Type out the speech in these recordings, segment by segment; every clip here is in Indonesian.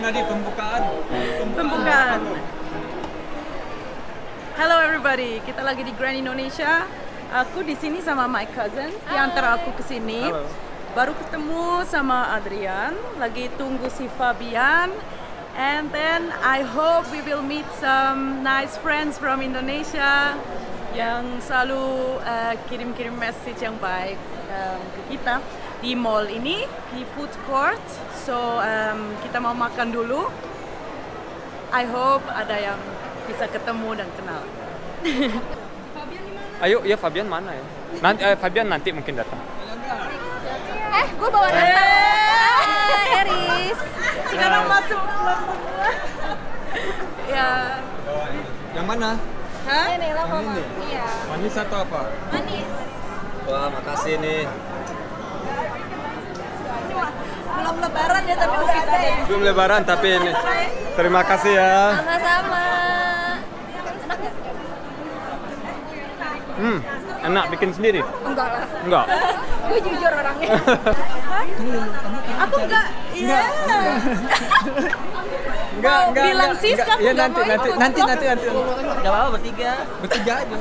tadi pembukaan. Hello everybody, kita lagi di Grand Indonesia. Aku di sini sama my cousin. Diantar aku ke sini. Baru ketemu sama Adrian. Lagi tunggu si Fabian. And then I hope we will meet some nice friends from Indonesia yang selalu kirim-kirim message yang baik ke kita di mall ini, di food court. So kita mau makan dulu. I hope ada yang bisa ketemu dan kenal. Fabian di mana? Ayo, ya Fabian mana ya? Nanti Fabian nanti mungkin datang. Gue bawa data. Eris. Sekarang masuk vlog semua. Ya. Yang mana? Hah? Ini lo Yang ini? Iya. Manis atau apa? Manis. Wah, makasih nih. Belum lebaran ya tapi udah ada ya. Belum lebaran tapi ini. Terima kasih ya. Sama-sama. Enak nggak? Enak bikin sendiri? Enggak lah. Enggak. Gue jujur orangnya. Aku enggak. Iya. Enggak. Bilang Siska aku Iya enggak mau ikut. nanti. Gak apa-apa bertiga. Bertiga aja.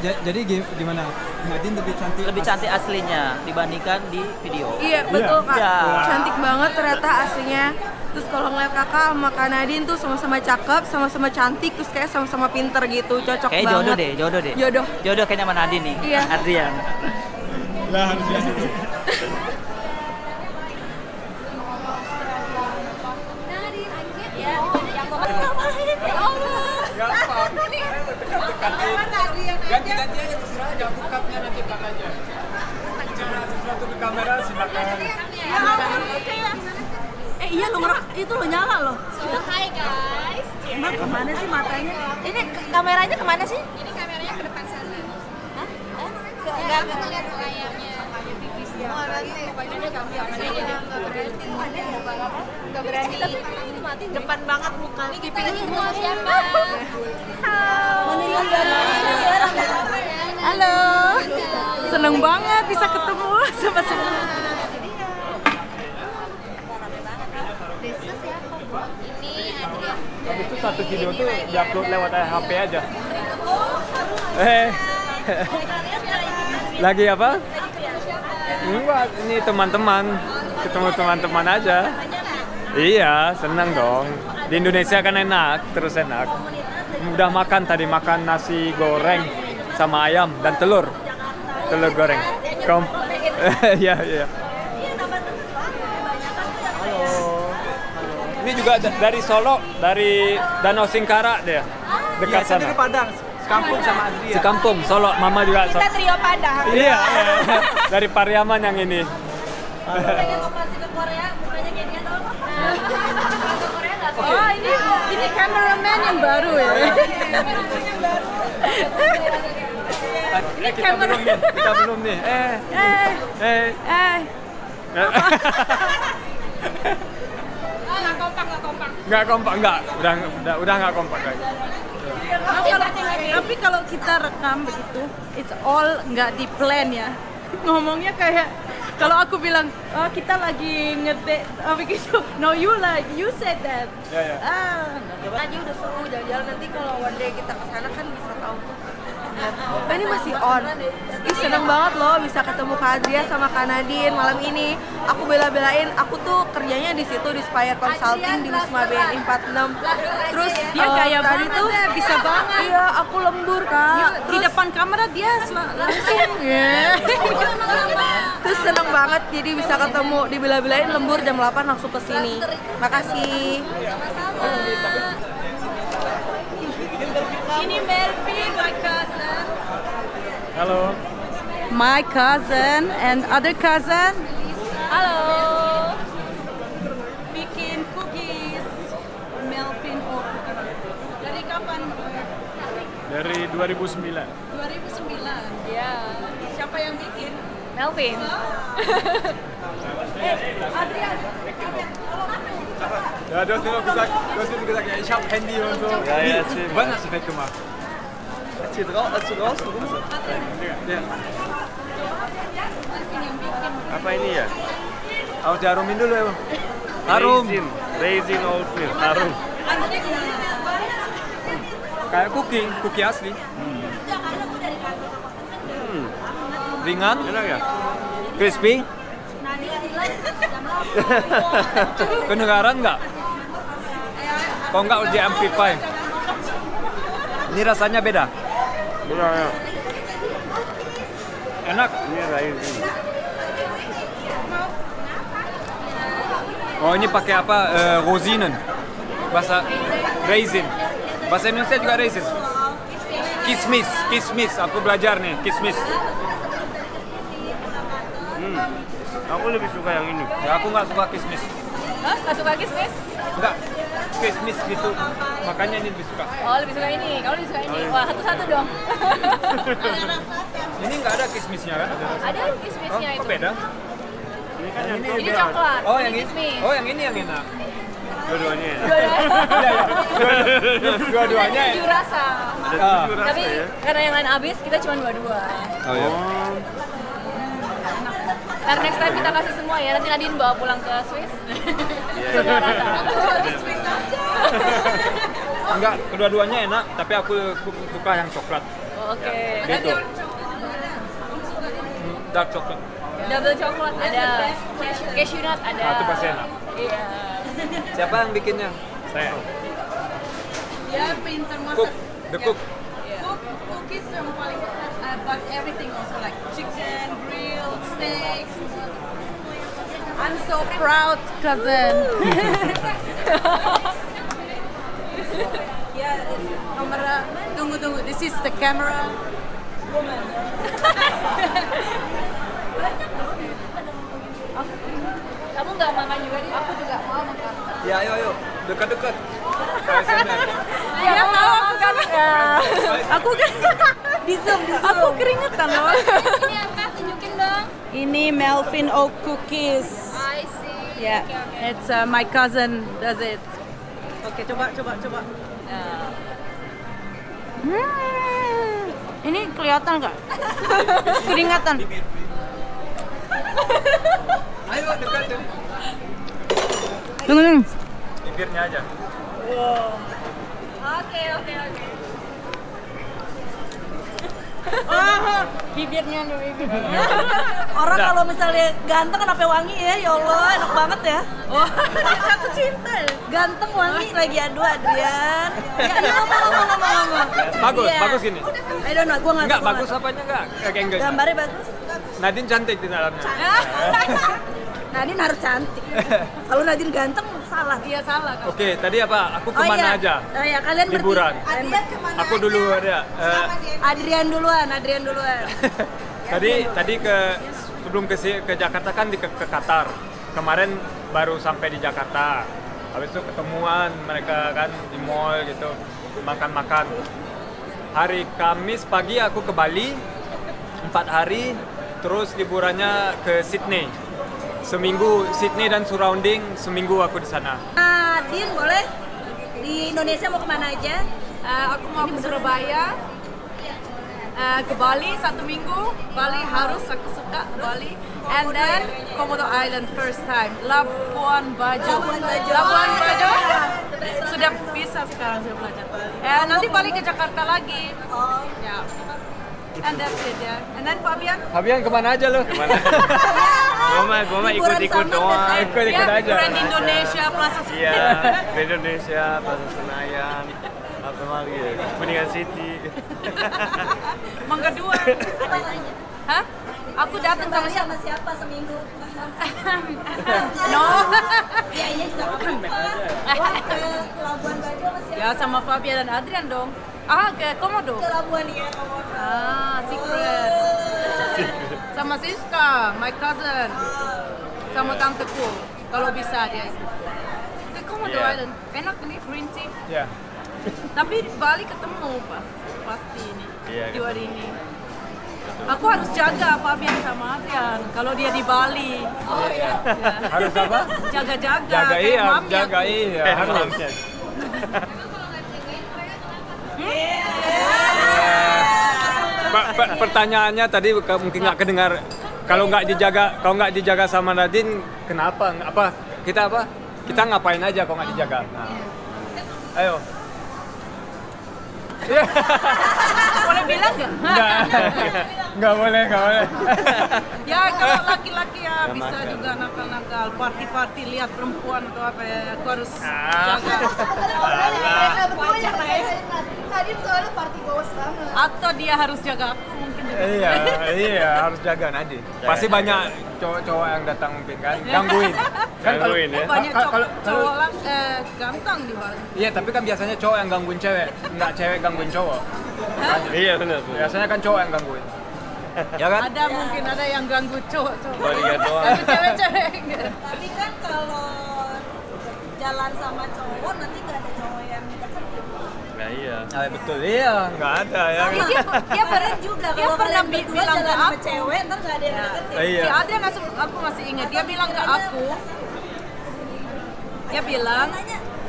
Jadi gimana? Nadine lebih cantik. Lebih cantik aslinya dibandingkan di video. Iya betul kak. Iya. Cantik banget ternyata aslinya. Terus kalau ngeliat kakak sama Kak Nadine tuh sama-sama cakep, sama-sama cantik, terus kayak sama-sama pinter gitu, cocok Kayak banget. jodoh deh. Jodoh. Kayaknya sama Nadine nih. Iya. Adrian. Lah harusnya. Nadine, anjir ya. Yang mau ya Allah. Enggak apa. Ganti aja terserah aja, cupnya nanti cut aja. Bicara sesuatu ke kamera silakan. Iya lo itu lo nyala lo. So, hi guys. Emang kemana sih matanya? Ini kameranya kemana sih? Ini kameranya ke depan sana. Hah? Enggak ngeliat layarnya. Enggak berani. Depan banget muka. Ini kita lagi mau siapa? Halo. Seneng banget bisa ketemu sama semua. Ini Adrian. Itu satu video tuh diupload lewat HP aja. Lagi apa? Enggak, ini teman-teman. Ketemu teman-teman aja. Iya, senang dong. Di Indonesia kan enak, terus enak. Udah makan tadi, makan nasi goreng sama ayam dan telur. Telur goreng. Iya. Ini juga dari Solo, dari Danau Singkara dia. Dekat sana. Di Padang, sekampung sama Adrian. Sekampung, Solo, mama juga. Kita trio Padang. Iya. Dari Pariaman yang ini. Pengen operasi ke Korea, bukannya kayak dia tau apa? Oh ini cameraman yang baru ya. Kita belum nih. Nggak kompak. Udah nggak kompak lagi. Tapi kalau kita rekam begitu, it's all nggak di plan ya. Ngomongnya kayak kalau aku bilang, oh kita lagi ngedate, begitu. No, you said that. Ya. Aja udah seru jalan-jalan, nanti kalau one day kita kesana kan bisa tahu. Ini masih on. Ih seneng banget loh bisa ketemu Kak Adria sama Kak Nadine malam ini. Aku bela-belain, aku tuh kerjanya di situ di Spire Consulting di Wisma BNI 46. Terus dia kayak tadi tuh bisa banget. Iya, aku lembur Kak. Di depan kamera dia langsung. Terus seneng banget jadi bisa ketemu di bela-belain lembur jam 8 langsung ke sini. Makasih. Ini Melvin, my cousin. Halo. My cousin and other cousin. Halo. Bikin cookies. Melvin cookies. Dari kapan? Dari 2009. 2009. Ya. Siapa yang bikin? Melvin. Adrian. Ja, du hast mir gesagt, ja, ich habe Handy und so. Ja, Wann hast du weggemacht? Als du draußen rum bist. Ja. Apa ini ya? Harus diharumin dulu ya. Harum. Raisin oatmeal, harum. Kayak cookie asli. Ringan, Enak ya? crispy. Kedengaran nggak? Kok nggak di amplify? Ini rasanya beda. Benar ya. Enak. Ini raisin. Oh ini pakai apa? Rosinen. Bahasa raisin. Bahasa Indonesia juga raisin. Kismis. Aku belajar nih, kismis. Aku lebih suka yang ini. Ya aku nggak suka kismis. Hah? Nggak suka kismis? Enggak, kismis gitu. Makanya ini lebih suka. Oh, lebih suka ini. Kamu lebih suka ini. Wah, satu-satu dong. Ini nggak ada kismisnya kan? Ada Oh, kismisnya kok itu. beda? Ini kan yang Ini coklat. Oh yang ini. kismis. Oh yang ini yang enak. dua-duanya ya. Dua-duanya. Ini 7 rasa. Ada Ah. 7 rasa Tapi ya. karena yang lain habis, kita cuma 2-2. Oh ya. Ntar next time kita kasih semua ya. Nanti Nadine bawa pulang ke Swiss. Iya. Semua rasa. Enggak, kedua-duanya enak, tapi aku suka yang coklat. Oh, oke. Gitu. Dark coklat. Double coklat ada. Cashew nut ada. Ah, itu pasti enak. Iya. Siapa yang bikinnya? Saya. Ya, pinter Cook, masak. the cook. Cookies yang paling but everything also like chicken, grilled, steaks. I'm so proud, cousin. Ya, kamera. Tunggu. This is the camera woman. Kamu nggak makan juga nih? Aku juga mau makan. Ya, ayo. Dekat-dekat. Ya, mau makan. Aku kan di zoom. Aku keringetan loh. Ini apa? Tunjukin dong. Ini Melvin Oat Cookies. I see. Yeah, Oke, oke. it's my cousin does it. Oke, coba. Nah. Ini kelihatan nggak? Keringatan. Ayo dekat. Tunggu. Bibirnya aja. Oke. Bibirnya. Orang kalau misalnya ganteng kenapa wangi ya? Ya Allah, enak banget ya. Oh, jatuh cinta. Ganteng wangi lagi Adrian. Ya, ngomong. Bagus, Iya. bagus gini. I don't know, gua nggak. Enggak, bagus apanya enggak? Kayak enggak. Gambarnya bagus. Nadine cantik di dalamnya. Nadine harus cantik. Kalau Nadine ganteng salah. Iya salah. Oke, tadi apa? Aku kemana aja? Oh iya, kalian Liburan. Aku dulu ada. Adrian duluan. Tadi sebelum ke Jakarta kan ke Qatar. Kemarin baru sampai di Jakarta. Habis itu ketemuan mereka kan di mall gitu, makan-makan. Hari Kamis pagi aku ke Bali 4 hari, terus liburannya ke Sydney. Seminggu Sydney dan surrounding, seminggu aku di sana. Din, boleh? Di Indonesia mau kemana aja? Aku mau ke Surabaya, ke Bali 1 minggu. Bali harus aku suka Bali. And then Komodo Island first time. Labuan Bajo. Sudah bisa sekarang sudah belajar. Nanti balik ke Jakarta lagi. Ya. And that's it ya. And then Fabian kemana aja lo? Gua mah ikut-ikut doang. Ikut aja. Grand Indonesia, Plaza Iya, di Indonesia, Plaza Senayan, apa lagi ya? Kuningan City. Mangga 2. Hah? Aku datang sama siapa? siapa seminggu? No. Ya, iya juga apa-apa. Ke Labuan Bajo sama siapa? Ya sama Fabian dan Adrian dong. Ke Komodo. Ke Labuan ya, Komodo. Secret. Sama Siska, my cousin. Sama tanteku. Kalau bisa dia. Ke Komodo Iya. Island. Enak ini green tea. Ya. Tapi Bali ketemu pasti ini. Iya, Di hari ini. Aku harus jaga Fabian sama Adrian kalau dia di Bali. Oh iya. Harus apa? Jaga-jaga. Jaga kayak iya, mami jaga aku. iya. Harus. Pertanyaannya tadi mungkin nggak kedengar. Kalau nggak dijaga sama Nadine, kenapa? Kita ngapain aja kalau nggak dijaga? Nah. Ayo. Boleh bilang nggak? Nggak boleh. Ya kalau laki-laki ya bisa juga nakal-nakal, party-party lihat perempuan atau apa ya, aku harus jaga. Tadi soalnya party goers banget. Atau dia harus jaga aku mungkin juga. Iya, harus jaga Nadine. Pasti banyak cowok-cowok yang datang mungkin kan, gangguin. Gangguin ya. Banyak cowok ganteng di Bali. Iya, tapi kan biasanya cowok yang gangguin cewek, nggak cewek gangguin cowok. Iya benar. Biasanya kan cowok yang gangguin. Ya kan? Ada mungkin ada yang ganggu cowok. Bodyguard doang. Tapi cewek-cewek enggak. Tapi kan kalau jalan sama cowok nanti nggak ada cowok yang deketin. Nah iya. Betul, iya, nggak ada ya. Tapi dia pernah juga Dia kalau pernah kalian berdua bilang ke jalan sama aku. cewek ntar nggak ada yang deketin. Iya. Si Adrian aku masih ingat, dia bilang ke aku,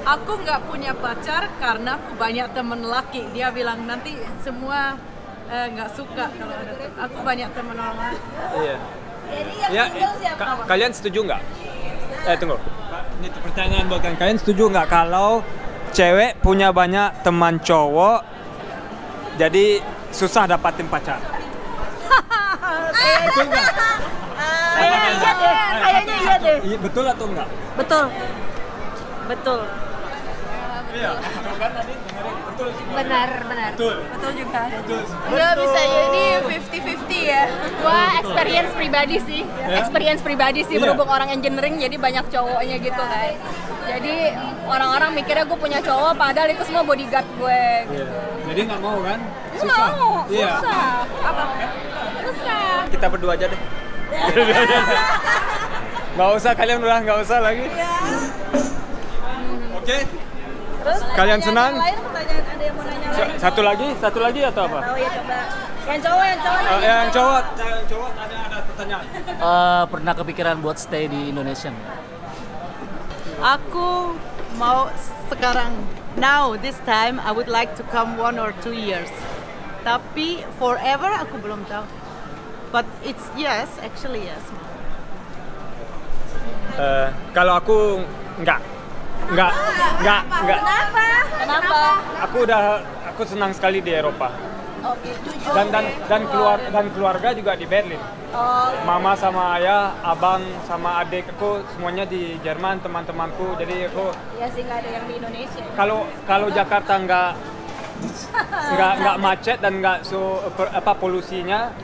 aku nggak punya pacar karena aku banyak temen laki. Dia bilang nanti semua nggak suka kalau ada aku banyak temen orang laki. Iya. Jadi yang Ya, single siapa? kalian setuju nggak? Tunggu. Ini pertanyaan buat kalian setuju nggak kalau cewek punya banyak teman cowok, jadi susah dapatin pacar? Betul nggak? Kayaknya iya deh. Betul atau enggak? Betul. Betul. Iya. Benar. Betul. Betul juga. Nggak bisa ya, ini 50-50 ya. Wah, experience pribadi sih. Experience pribadi sih, berhubung orang engineering jadi banyak cowoknya gitu kan. Jadi orang-orang mikirnya gue punya cowok, padahal itu semua bodyguard gue. Iya. Jadi nggak mau kan? Mau, Iya. susah. Apa? Susah. Kita berdua aja deh. Nggak usah, kalian udah nggak usah lagi. Oke. Terus Kalian senang? Yang lain pertanyaan ada yang mau nanya lagi? Satu lagi atau apa? Oh ya coba. Yang cowok Yang cowok ada pertanyaan. Pernah kepikiran buat stay di Indonesia? Aku mau sekarang. Now this time I would like to come 1 or 2 years. Tapi forever aku belum tahu. But it's yes, actually yes. Kalau aku enggak. Kenapa? Aku senang sekali di Eropa. Oke, jujur. Dan keluarga juga di Berlin. Oh, Mama sama ayah, abang sama adik aku semuanya di Jerman, teman-temanku. Jadi aku ya sih nggak ada yang di Indonesia. kalau Jakarta nggak macet dan nggak polusinya,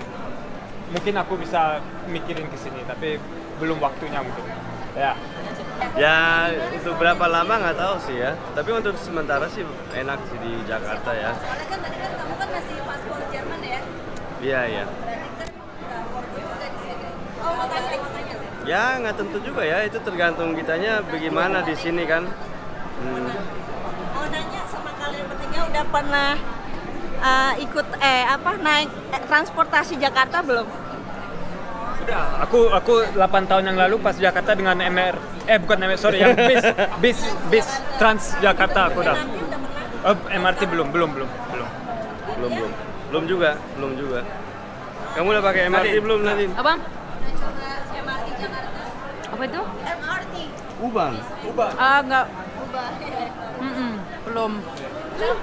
mungkin aku bisa mikirin ke sini, tapi belum waktunya mungkin. Ya. Ya untuk berapa lama nggak tahu sih ya. Tapi untuk sementara sih enak sih di Jakarta ya. Soalnya kan tadi kan kamu kan masih paspor Jerman ya. Iya. Berarti kan for juga di sini. Oh makanya. Ya nggak tentu juga ya. Itu tergantung kitanya bagaimana di sini kan. Mau nanya sama kalian bertiga udah pernah ikut naik transportasi Jakarta belum? Udah, aku 8 tahun yang lalu pas Jakarta dengan yang bis Trans Jakarta aku udah. MRT belum juga. Kamu udah pakai MRT belum Nadine? Abang? MRT Jakarta. Apa itu? MRT. Ubang. Enggak. Belum.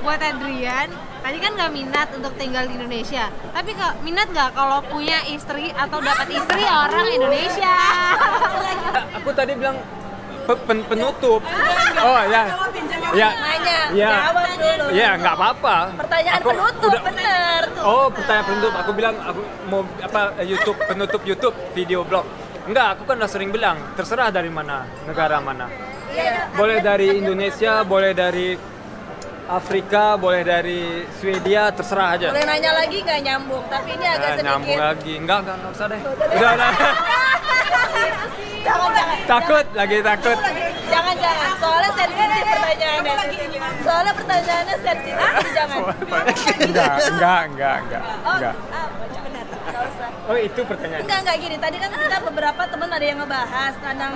Buat Adrian, tadi kan nggak minat untuk tinggal di Indonesia. Tapi minat nggak kalau punya istri atau dapat istri orang Indonesia? Aku tadi bilang penutup. Oh ya. Ya. Nanya, Ya. jawab dulu. Ya, nggak apa-apa. Pertanyaan penutup, bener. Oh, pertanyaan penutup. Aku bilang aku mau penutup YouTube video blog. Enggak, aku kan udah sering bilang, terserah dari mana, negara mana. Boleh dari Indonesia, boleh dari Afrika, boleh dari Swedia, terserah aja. Boleh nanya lagi nggak nyambung, tapi ini agak sedikit. Nyambung lagi. Enggak usah deh. Udah. Jangan. Takut. Jangan. Soalnya sensitif pertanyaannya. Soalnya pertanyaannya sensitif, jangan. Enggak. Benar. Nggak usah. Oh, itu pertanyaan. Enggak gini. Tadi kan kita beberapa teman ada yang ngebahas tentang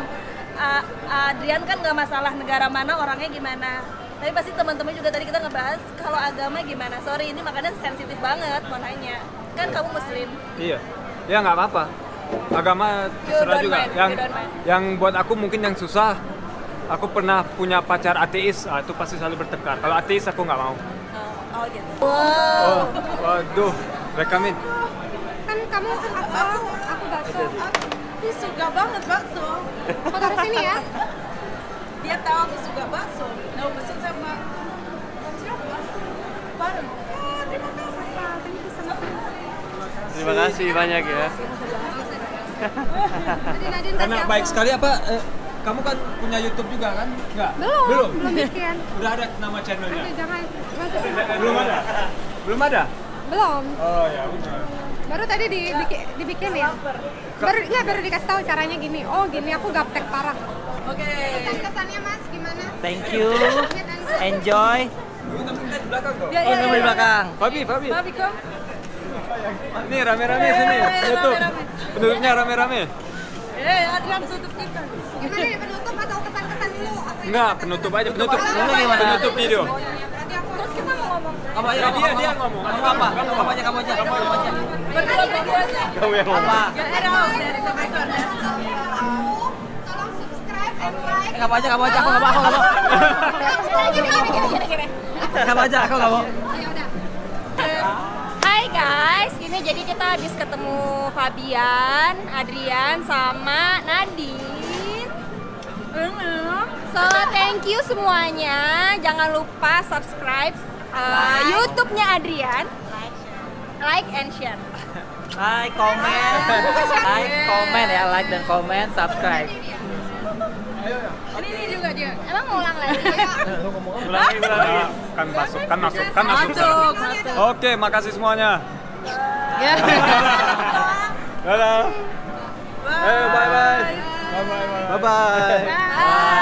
Adrian kan nggak masalah negara mana, orangnya gimana. Tapi pasti teman-teman juga tadi kita ngebahas kalau agama gimana. Sorry, ini makanya sensitif banget mau nanya. Kan kamu muslim. Iya. Ya nggak apa-apa. agama terserah juga. Yang buat aku mungkin yang susah, aku pernah punya pacar ateis, itu pasti selalu bertengkar. Kalau ateis aku nggak mau. Oh gitu. Oh, waduh, rekamin. Kan kamu suka aku bakso. Aku suka banget bakso. Foto di sini ya. Dia tahu aku suka bakso. Nah, pesen sama siapa? Baru. Terima kasih banyak ya. Karena baik sekali apa? Kamu kan punya YouTube juga kan? Enggak? Belum bikin. Udah ada nama channelnya? Jangan. Belum ada? Belum ada? Belum. Oh ya udah. Baru tadi dibikin ya. Baru dikasih tahu caranya gini. Oh gini aku gaptek parah. Oke. Kesannya Mas gimana? Thank you. Enjoy. Iya, di belakang. Fabi. Babi kom. Nih rame-rame sini. Tutup. Penduduknya rame-rame. Adrian tutup kita. Gimana nih penutup atau kesan-kesan dulu? Enggak, penutup aja, penutup. Penutup video. Terus kita mau ngomong. Kamu aja. Dia ngomong. Apa? Kamu aja. Kamu yang ngomong. Ya, dari Sabaikon ya. Tolong subscribe and like. Kamu aja. Aku nggak mau. Gini. Kamu aja. Aku nggak mau. Ya udah. Hai guys, ini jadi kita habis ketemu Fabian, Adrian, sama Nadine. So thank you semuanya. Jangan lupa subscribe YouTube-nya Adrian, like and share. Like, komen ya, like dan komen, subscribe. Ini juga dia. Emang mau ulang lagi? Ulangi. Kan masuk. Oke, makasih semuanya. Ya. Dadah. Bye bye. Bye bye. Bye.